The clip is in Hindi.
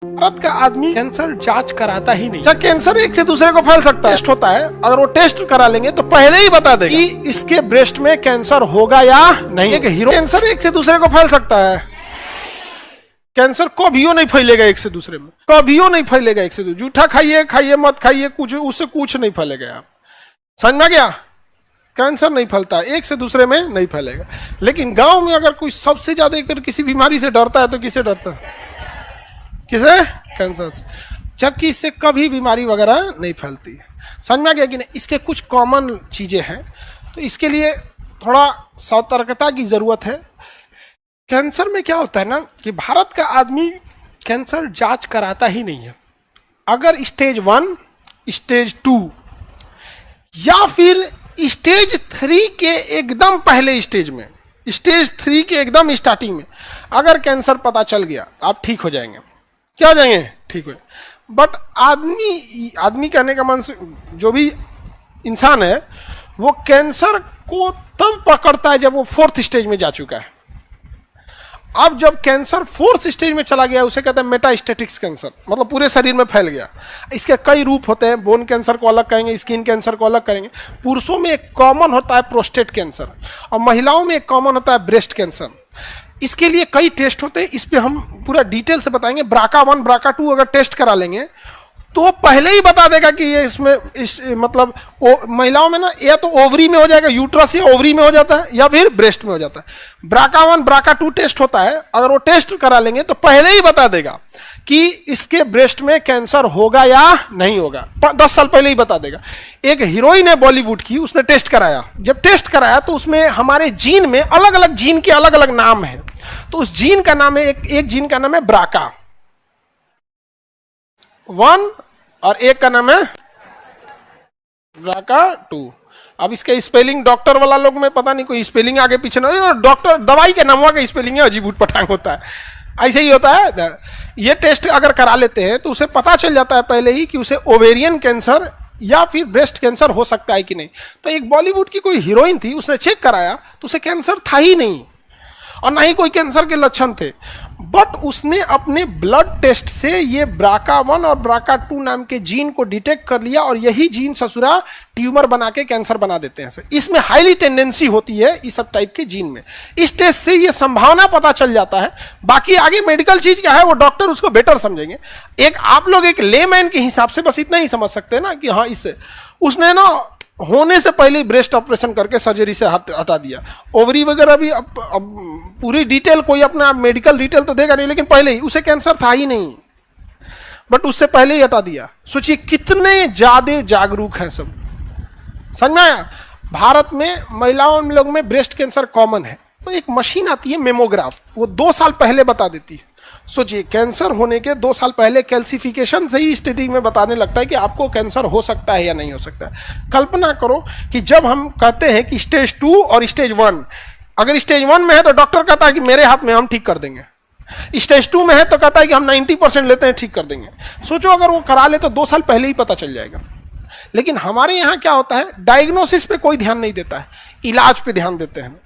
भारत का आदमी कैंसर जांच कराता ही नहीं। अच्छा, कैंसर एक से दूसरे को फैल सकता है, टेस्ट होता है, अगर वो टेस्ट करा लेंगे तो पहले ही बता देगा कि इसके ब्रेस्ट में कैंसर होगा या नहीं। एक हीरो कैंसर एक से दूसरे को फैल सकता है, कैंसर कभियो नहीं फैलेगा एक से दूसरे में, कभियो नहीं फैलेगा एक से दूसरे। जूठा खाइए खाइए मत खाइए, कुछ उससे कुछ नहीं फैलेगा। आप समझ में गया? कैंसर नहीं फैलता, एक से दूसरे में नहीं फैलेगा। लेकिन गांव में अगर कोई सबसे ज्यादा अगर किसी बीमारी से डरता है तो किसे डरता है? किसे? कैंसर से। जबकि इससे कभी बीमारी वगैरह नहीं फैलती है। समझ में आ गया कि नहीं? इसके कुछ कॉमन चीजें हैं, तो इसके लिए थोड़ा सतर्कता की जरूरत है। कैंसर में क्या होता है ना कि भारत का आदमी कैंसर जांच कराता ही नहीं है। अगर स्टेज 1, स्टेज 2 या फिर स्टेज 3 के एकदम पहले स्टेज में, स्टेज 3 के एकदम स्टार्टिंग में अगर कैंसर पता चल गया, आप ठीक हो जाएंगे। क्या हो जाएंगे? ठीक हो। बट आदमी कहने का मन से जो भी इंसान है वो कैंसर को तब पकड़ता है जब वो 4th स्टेज में जा चुका है। अब जब कैंसर 4th स्टेज में चला गया उसे कहते हैं मेटास्टेटिक्स कैंसर, मतलब पूरे शरीर में फैल गया। इसके कई रूप होते हैं, बोन कैंसर को अलग कहेंगे, स्किन कैंसर को अलग करेंगे। पुरुषों में एक कॉमन होता है प्रोस्टेट कैंसर और महिलाओं में एक कॉमन होता है ब्रेस्ट कैंसर। इसके लिए कई टेस्ट होते हैं, इस पे हम पूरा डिटेल से बताएंगे। BRCA1 BRCA2 अगर टेस्ट करा लेंगे तो पहले ही बता देगा कि ये इसमें मतलब महिलाओं में ना या तो ओवरी में हो जाएगा, यूट्रस या ओवरी में हो जाता है, या फिर ब्रेस्ट में हो जाता है। BRCA1 BRCA2 टेस्ट होता है, अगर वो टेस्ट करा लेंगे तो पहले ही बता देगा कि इसके ब्रेस्ट में कैंसर होगा या नहीं होगा। 10 साल पहले ही बता देगा। एक हीरोइन है बॉलीवुड की, उसने टेस्ट कराया। जब टेस्ट कराया तो उसमें हमारे जीन में अलग अलग जीन के अलग अलग नाम है। तो उस जीन का नाम है, एक जीन का नाम है BRCA1 और एक का नाम है BRCA2। अब इसके स्पेलिंग डॉक्टर वाला लोग में पता नहीं कोई स्पेलिंग आगे पीछे ना, डॉक्टर दवाई के नाम का स्पेलिंग है अजीब उठ पटांग होता है, ऐसे ही होता है। ये टेस्ट अगर करा लेते हैं तो उसे पता चल जाता है पहले ही कि उसे ओवेरियन कैंसर या फिर ब्रेस्ट कैंसर हो सकता है कि नहीं। तो एक बॉलीवुड की कोई हीरोइन थी, उसने चेक कराया तो उसे कैंसर था ही नहीं और ना ही कोई कैंसर के लक्षण थे। बट उसने अपने ब्लड टेस्ट से ये BRCA1 और BRCA2 नाम के जीन को डिटेक्ट कर लिया और यही जीन ससुरा ट्यूमर बना के कैंसर बना देते हैं। इसमें हाईली टेंडेंसी होती है इस सब टाइप के जीन में। इस टेस्ट से ये संभावना पता चल जाता है। बाकी आगे मेडिकल चीज क्या है वो डॉक्टर उसको बेटर समझेंगे। एक आप लोग एक लेमैन के हिसाब से बस इतना ही समझ सकते हैं ना कि हाँ, इससे उसने ना होने से पहले ब्रेस्ट ऑपरेशन करके सर्जरी से हटा दिया। ओवरी वगैरह भी अब पूरी डिटेल कोई अपना मेडिकल डिटेल तो देगा नहीं, लेकिन पहले ही उसे कैंसर था ही नहीं, बट उससे पहले ही हटा दिया। सोचिए कितने ज्यादा जागरूक हैं सब। समझ में आया? भारत में महिलाओं लोग में ब्रेस्ट कैंसर कॉमन है, तो एक मशीन आती है मेमोग्राफ, वो 2 साल पहले बता देती है। सोचिए कैंसर होने के 2 साल पहले कैल्सिफिकेशन से ही स्थिति में बताने लगता है कि आपको कैंसर हो सकता है या नहीं हो सकता है। कल्पना करो कि जब हम कहते हैं कि स्टेज 2 और स्टेज 1, अगर स्टेज 1 में है तो डॉक्टर कहता है कि मेरे हाथ में, हम ठीक कर देंगे। स्टेज 2 में है तो कहता है कि हम 90% लेते हैं, ठीक कर देंगे। सोचो अगर वो करा ले तो 2 साल पहले ही पता चल जाएगा। लेकिन हमारे यहाँ क्या होता है, डायग्नोसिस पे कोई ध्यान नहीं देता है, इलाज पे ध्यान देते हैं।